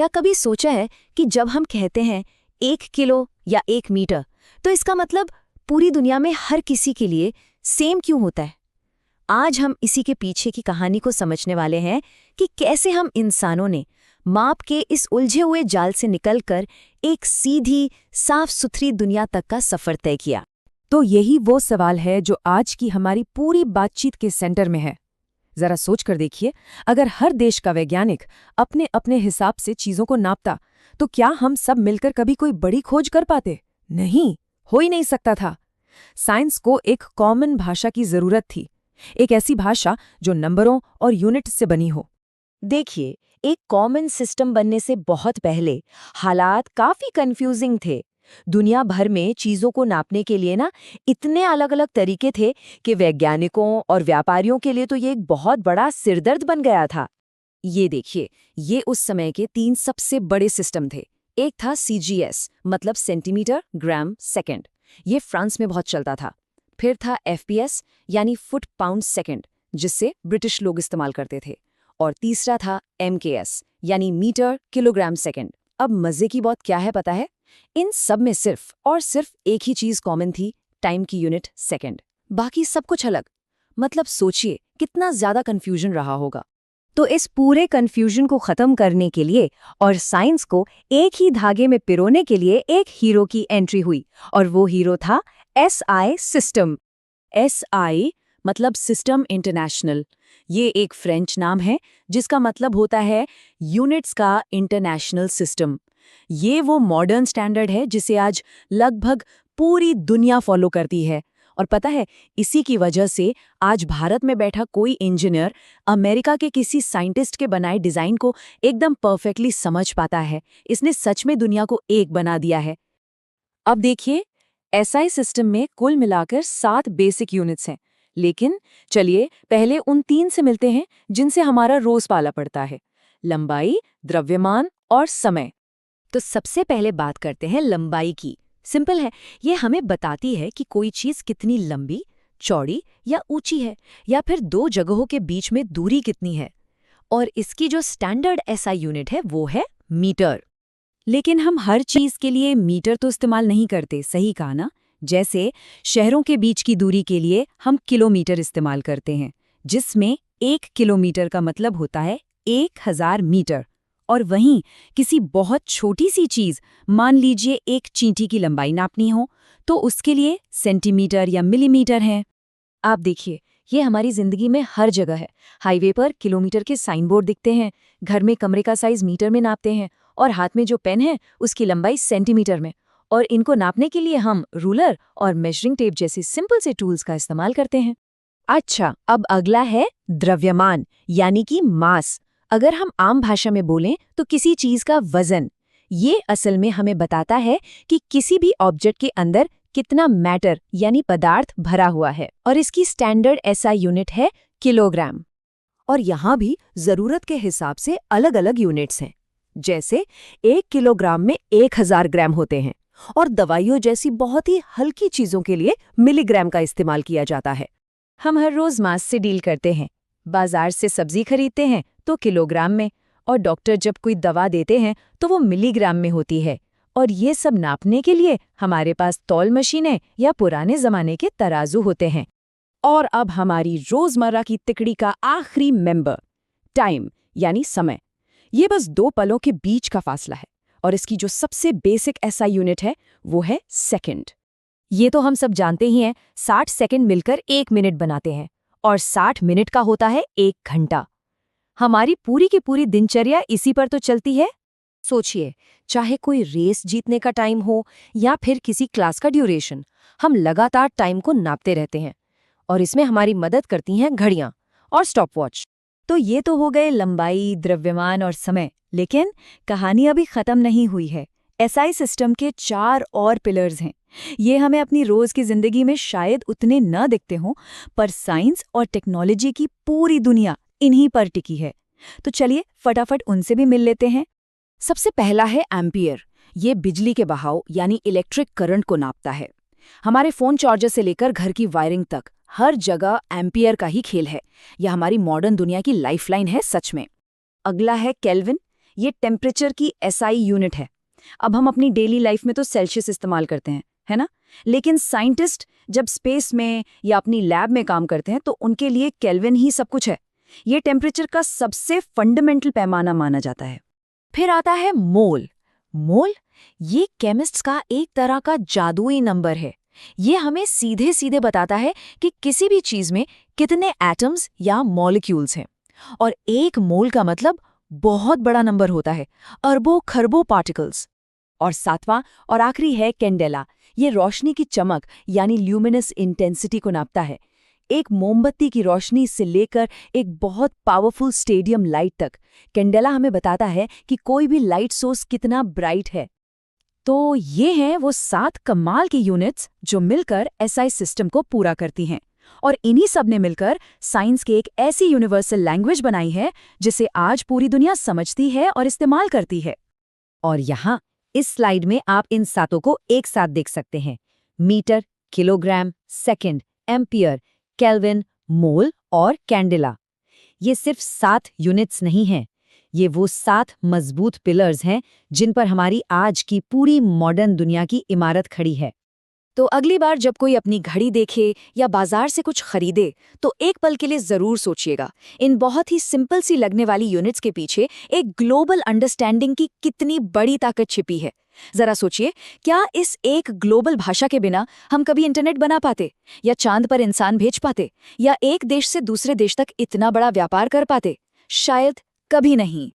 क्या कभी सोचा है कि जब हम कहते हैं 1 किलो या 1 मीटर, तो इसका मतलब पूरी दुनिया में हर किसी के लिए सेम क्यों होता है? आज हम इसी के पीछे की कहानी को समझने वाले हैं कि कैसे हम इंसानों ने माप के इस उलझे हुए जाल से निकलकर एक सीधी, साफ सुथरी दुनिया तक का सफर तय किया। तो यही वो सवाल है जो आज की हमारी पूरी बातचीत के सेंटर में है। जरा सोच कर देखिए, अगर हर देश का वैज्ञानिक अपने अपने हिसाब से चीजों को नापता, तो क्या हम सब मिलकर कभी कोई बड़ी खोज कर पाते? नहीं, हो ही नहीं सकता था। साइंस को एक कॉमन भाषा की जरूरत थी, एक ऐसी भाषा जो नंबरों और यूनिट्स से बनी हो। देखिए, एक कॉमन सिस्टम बनने से बहुत पहले हालात काफी कंफ्यूजिंग थे। दुनिया भर में चीजों को नापने के लिए इतने अलग अलग तरीके थे कि वैज्ञानिकों और व्यापारियों के लिए तो ये एक बहुत बड़ा सिरदर्द बन गया था। ये देखिए, ये उस समय के 3 सबसे बड़े सिस्टम थे। एक था CGS, मतलब सेंटीमीटर ग्राम सेकंड, ये फ्रांस में बहुत चलता था। फिर था FPS, यानी फुट पाउंड सेकंड, जिससे ब्रिटिश लोग इस्तेमाल करते थे। और तीसरा था MKS, यानी मीटर किलोग्राम सेकंड। अब मजे की बात क्या है पता है? इन सब में सिर्फ और सिर्फ एक ही चीज कॉमन थी, टाइम की यूनिट सेकंड। बाकी सब कुछ अलग। मतलब सोचिए कितना ज्यादा कंफ्यूजन रहा होगा। तो इस पूरे कंफ्यूजन को खत्म करने के लिए और साइंस को एक ही धागे में पिरोने के लिए एक हीरो की एंट्री हुई, और वो हीरो था SI सिस्टम। SI मतलब सिस्टम इंटरनेशनल। ये एक फ्रेंच नाम है जिसका मतलब होता है यूनिट्स का इंटरनेशनल सिस्टम। ये वो मॉडर्न स्टैंडर्ड है जिसे आज लगभग पूरी दुनिया फॉलो करती है। और पता है, इसी की वजह से आज भारत में बैठा कोई इंजीनियर अमेरिका के किसी साइंटिस्ट के बनाए डिजाइन को एकदम परफेक्टली समझ पाता है। इसने सच में दुनिया को एक बना दिया है। अब देखिए, SI सिस्टम में कुल मिलाकर 7 बेसिक यूनिट्स हैं। लेकिन चलिए पहले उन 3 से मिलते हैं जिनसे हमारा रोज पाला पड़ता है: लंबाई, द्रव्यमान और समय। तो सबसे पहले बात करते हैं लंबाई की। सिंपल है, ये हमें बताती है कि कोई चीज कितनी लंबी, चौड़ी या ऊंची है, या फिर 2 जगहों के बीच में दूरी कितनी है। और इसकी जो स्टैंडर्ड SI यूनिट है वो है मीटर। लेकिन हम हर चीज के लिए मीटर तो इस्तेमाल नहीं करते, सही कहा ना? जैसे शहरों के बीच की दूरी के लिए हम किलोमीटर इस्तेमाल करते हैं, जिसमें 1 किलोमीटर का मतलब होता है 1000 मीटर। और वहीं किसी बहुत छोटी सी चीज, मान लीजिए एक चींटी की लंबाई नापनी हो, तो उसके लिए सेंटीमीटर या मिलीमीटर है। आप देखिए, ये हमारी जिंदगी में हर जगह है। हाईवे पर किलोमीटर के साइन बोर्ड दिखते हैं, घर में कमरे का साइज मीटर में नापते हैं, और हाथ में जो पेन है उसकी लंबाई सेंटीमीटर में। और इनको नापने के लिए हम रूलर और मेजरिंग टेप जैसे सिंपल से टूल्स का इस्तेमाल करते हैं। अच्छा, अब अगला है द्रव्यमान, यानी कि मास। अगर हम आम भाषा में बोलें तो किसी चीज का वजन। ये असल में हमें बताता है कि किसी भी ऑब्जेक्ट के अंदर कितना मैटर यानी पदार्थ भरा हुआ है। और इसकी स्टैंडर्ड SI यूनिट है किलोग्राम। और यहाँ भी जरूरत के हिसाब से अलग अलग यूनिट्स हैं। जैसे 1 किलोग्राम में 1000 ग्राम होते हैं, और दवाइयों जैसी बहुत ही हल्की चीजों के लिए मिलीग्राम का इस्तेमाल किया जाता है। हम हर रोज मास से डील करते हैं। बाजार से सब्जी खरीदते हैं तो किलोग्राम में, और डॉक्टर जब कोई दवा देते हैं तो वो मिलीग्राम में होती है। और ये सब नापने के लिए हमारे पास तौल मशीनें या पुराने जमाने के तराजू होते हैं। और अब हमारी रोजमर्रा की तिकड़ी का आखिरी मेंबर, टाइम यानी समय। ये बस 2 पलों के बीच का फासला है, और इसकी जो सबसे बेसिक SI यूनिट है वो है सेकंड। ये तो हम सब जानते ही हैं, 60 सेकंड मिलकर 1 मिनट बनाते हैं, और 60 मिनट का होता है 1 घंटा। हमारी पूरी की पूरी दिनचर्या इसी पर तो चलती है। सोचिए, चाहे कोई रेस जीतने का टाइम हो या फिर किसी क्लास का ड्यूरेशन, हम लगातार टाइम को नापते रहते हैं। और इसमें हमारी मदद करती हैं घड़ियां और स्टॉपवॉच। तो ये तो हो गए लंबाई, द्रव्यमान और समय। लेकिन कहानी अभी खत्म नहीं हुई है। SI सिस्टम के 4 और पिलर्स हैं। ये हमें अपनी रोज की जिंदगी में शायद उतने न दिखते हों, पर साइंस और टेक्नोलॉजी की पूरी दुनिया इन्हीं पर टिकी है। तो चलिए फटाफट उनसे भी मिल लेते हैं। सबसे पहला है एम्पियर। ये बिजली के बहाव यानी इलेक्ट्रिक करंट को नापता है। हमारे फोन चार्जर से लेकर घर की वायरिंग तक हर जगह एम्पियर का ही खेल है। यह हमारी मॉडर्न दुनिया की लाइफलाइन है सच में। अगला है केल्विन। ये टेम्परेचर की एसआई यूनिट है। अब हम अपनी डेली लाइफ में तो सेल्सियस इस्तेमाल करते हैं, है ना? लेकिन साइंटिस्ट जब स्पेस में या अपनी लैब में काम करते हैं तो उनके लिए केल्विन ही सब कुछ है। ये टेम्परेचर का सबसे फंडामेंटल पैमाना माना जाता है। फिर आता है मोल। मोल ये केमिस्ट्स का एक तरह का जादुई नंबर है। ये हमें सीधे सीधे बताता है कि किसी भी चीज में कितने एटम्स या मॉलिक्यूल्स हैं। और एक मोल का मतलब बहुत बड़ा नंबर होता है, अरबों खरबों पार्टिकल्स। और सातवां और आखिरी है कैंडेला। ये रोशनी की चमक यानी ल्यूमिनस इंटेंसिटी को नापता है। एक मोमबत्ती की रोशनी से लेकर एक बहुत पावरफुल स्टेडियम लाइट तक कैंडेला हमें बताता है कि कोई भी लाइट सोर्स कितना ब्राइट है। तो ये हैं वो 7 कमाल की यूनिट्स जो मिलकर एसआई सिस्टम को पूरा करती हैं। और इन्हीं सब ने मिलकर साइंस की एक ऐसी यूनिवर्सल लैंग्वेज बनाई है जिसे आज पूरी दुनिया समझती है और इस्तेमाल करती है। और यहाँ इस स्लाइड में आप इन सातों को एक साथ देख सकते हैं। Metre, kilogram, second, ampere, kelvin, mole और कैंडेला। ये सिर्फ 7 यूनिट्स नहीं हैं, ये वो 7 मजबूत पिलर्स हैं जिन पर हमारी आज की पूरी मॉडर्न दुनिया की इमारत खड़ी है। तो अगली बार जब कोई अपनी घड़ी देखे या बाजार से कुछ खरीदे तो एक पल के लिए जरूर सोचिएगा, इन बहुत ही सिंपल सी लगने वाली यूनिट्स के पीछे एक ग्लोबल अंडरस्टैंडिंग की कितनी बड़ी ताकत छिपी है। जरा सोचिए, क्या इस एक ग्लोबल भाषा के बिना हम कभी इंटरनेट बना पाते, या चांद पर इंसान भेज पाते, या एक देश से दूसरे देश तक इतना बड़ा व्यापार कर पाते? शायद कभी नहीं।